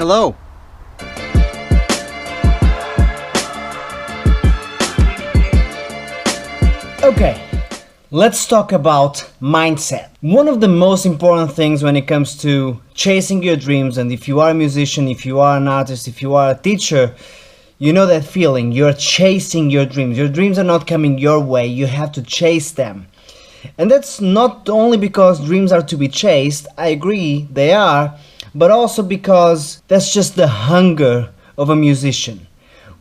Hello. Okay, let's talk about mindset. One of the most important things when it comes to chasing your dreams, and if you are a musician, if you are an artist, if you are a teacher, you know that feeling. You're chasing your dreams. Your dreams are not coming your way. You have to chase them. And that's not only because dreams are to be chased, I agree, they are, but also because that's just the hunger of a musician.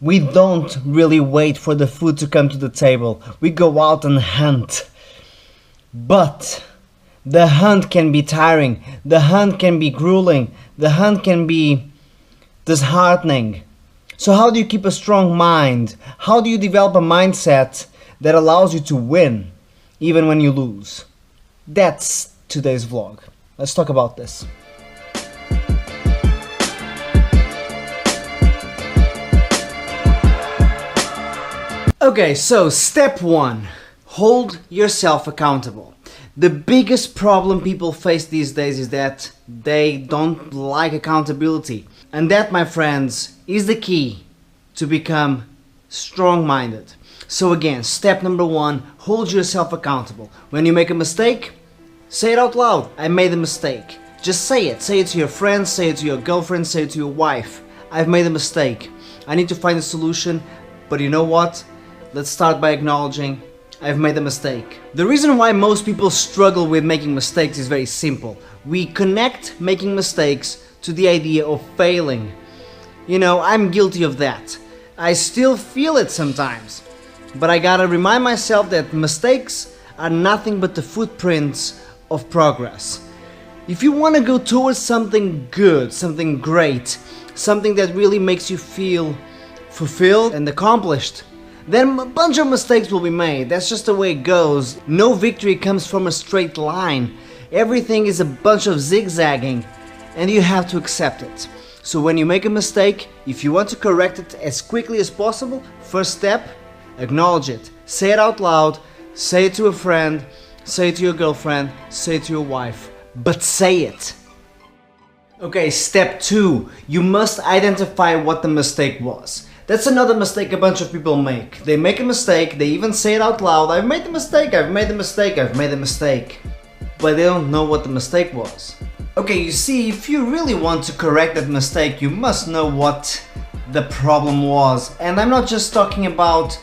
We don't really wait for the food to come to the table. We go out and hunt. But the hunt can be tiring. The hunt can be grueling. The hunt can be disheartening. So how do you keep a strong mind? How do you develop a mindset that allows you to win even when you lose? That's today's vlog. Let's talk about this. Okay, so step 1, hold yourself accountable. The biggest problem people face these days is that they don't like accountability. And that, my friends, is the key to become strong-minded. So again, step number 1, hold yourself accountable. When you make a mistake, say it out loud. I made a mistake. Just say it. Say it to your friends, say it to your girlfriend, say it to your wife. I've made a mistake. I need to find a solution, but you know what? Let's start by acknowledging I've made a mistake. The reason why most people struggle with making mistakes is very simple. We connect making mistakes to the idea of failing. You know, I'm guilty of that. I still feel it sometimes. But I gotta remind myself that mistakes are nothing but the footprints of progress. If you want to go towards something good, something great, something that really makes you feel fulfilled and accomplished, then a bunch of mistakes will be made. That's just the way it goes. No victory comes from a straight line. Everything is a bunch of zigzagging, and you have to accept it. So when you make a mistake, if you want to correct it as quickly as possible, first step, acknowledge it. Say it out loud, say it to a friend, say it to your girlfriend, say it to your wife, but say it. Okay, step 2, you must identify what the mistake was. That's another mistake a bunch of people make. They make a mistake, they even say it out loud, I've made a mistake, I've made a mistake, I've made a mistake. But they don't know what the mistake was. Okay, you see, if you really want to correct that mistake, you must know what the problem was. And I'm not just talking about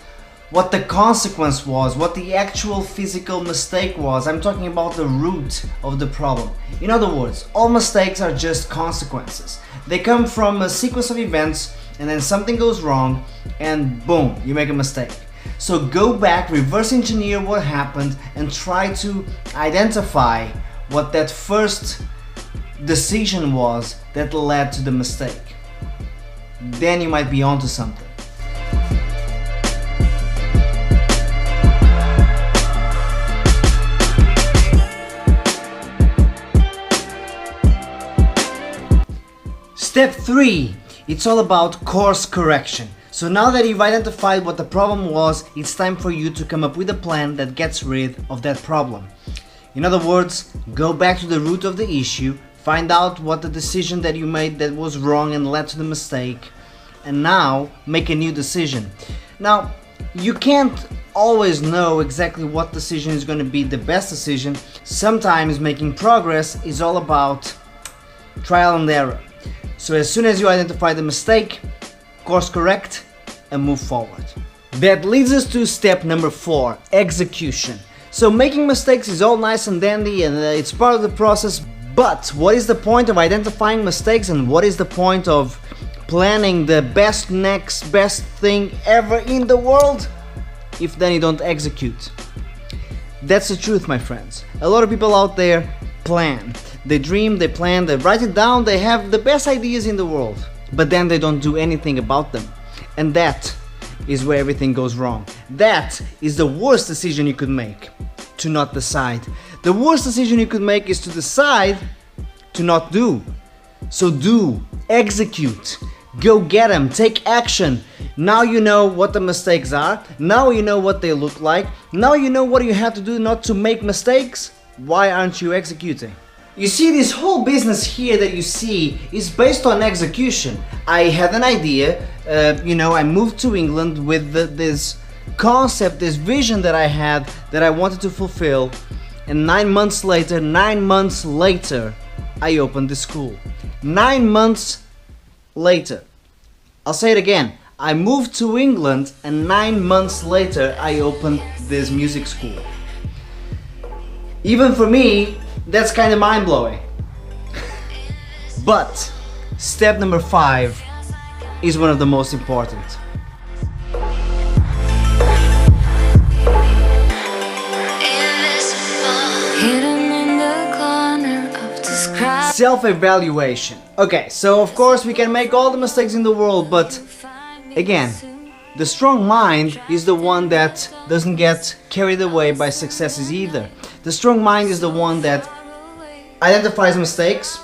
what the consequence was, what the actual physical mistake was. I'm talking about the root of the problem. In other words, all mistakes are just consequences. They come from a sequence of events, and then something goes wrong, and boom, you make a mistake. So go back, reverse engineer what happened, and try to identify what that first decision was that led to the mistake. Then you might be onto something. Step 3, it's all about course correction. So now that you've identified what the problem was, it's time for you to come up with a plan that gets rid of that problem. In other words, go back to the root of the issue, find out what the decision that you made that was wrong and led to the mistake, and now make a new decision. Now, you can't always know exactly what decision is going to be the best decision. Sometimes making progress is all about trial and error. So as soon as you identify the mistake, course correct and move forward. That leads us to step number 4, execution. So making mistakes is all nice and dandy, and it's part of the process, but what is the point of identifying mistakes, and what is the point of planning the next best thing ever in the world if then you don't execute? That's the truth, my friends. A lot of people out there plan. They dream, they plan, they write it down, they have the best ideas in the world, but then they don't do anything about them. And that is where everything goes wrong. That is the worst decision you could make, to not decide. The worst decision you could make is to decide to not do. So do, execute, go get them, take action. Now you know what the mistakes are, now you know what they look like, now you know what you have to do not to make mistakes. Why aren't you executing? You see, this whole business here that you see is based on execution. I had an idea, I moved to England with this concept, this vision that I had that I wanted to fulfill, and 9 months later, I opened the school. 9 months later. I'll say it again. I moved to England and 9 months later I opened this music school. Even for me, that's kind of mind-blowing. But step number 5 is one of the most important. Self-evaluation. Okay, so of course we can make all the mistakes in the world, but again, the strong mind is the one that doesn't get carried away by successes either. The strong mind is the one that identifies mistakes,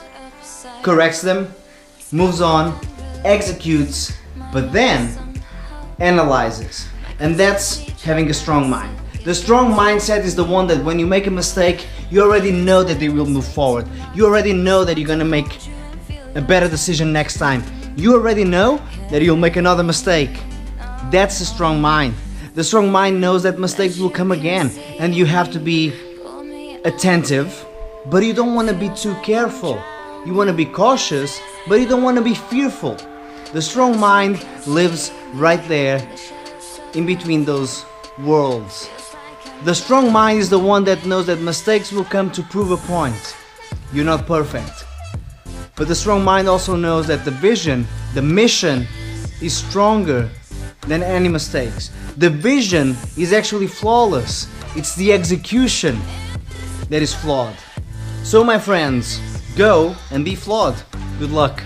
corrects them, moves on, executes, but then analyzes. And that's having a strong mind. The strong mindset is the one that when you make a mistake, you already know that they will move forward. You already know that you're gonna make a better decision next time. You already know that you'll make another mistake. That's the strong mind. The strong mind knows that mistakes will come again, and you have to be attentive, but you don't want to be too careful. You want to be cautious, but you don't want to be fearful. The strong mind lives right there in between those worlds. The strong mind is the one that knows that mistakes will come to prove a point. You're not perfect. But the strong mind also knows that the vision, the mission, is stronger than any mistakes. The vision is actually flawless. It's the execution that is flawed. So my friends, go and be flawed. Good luck.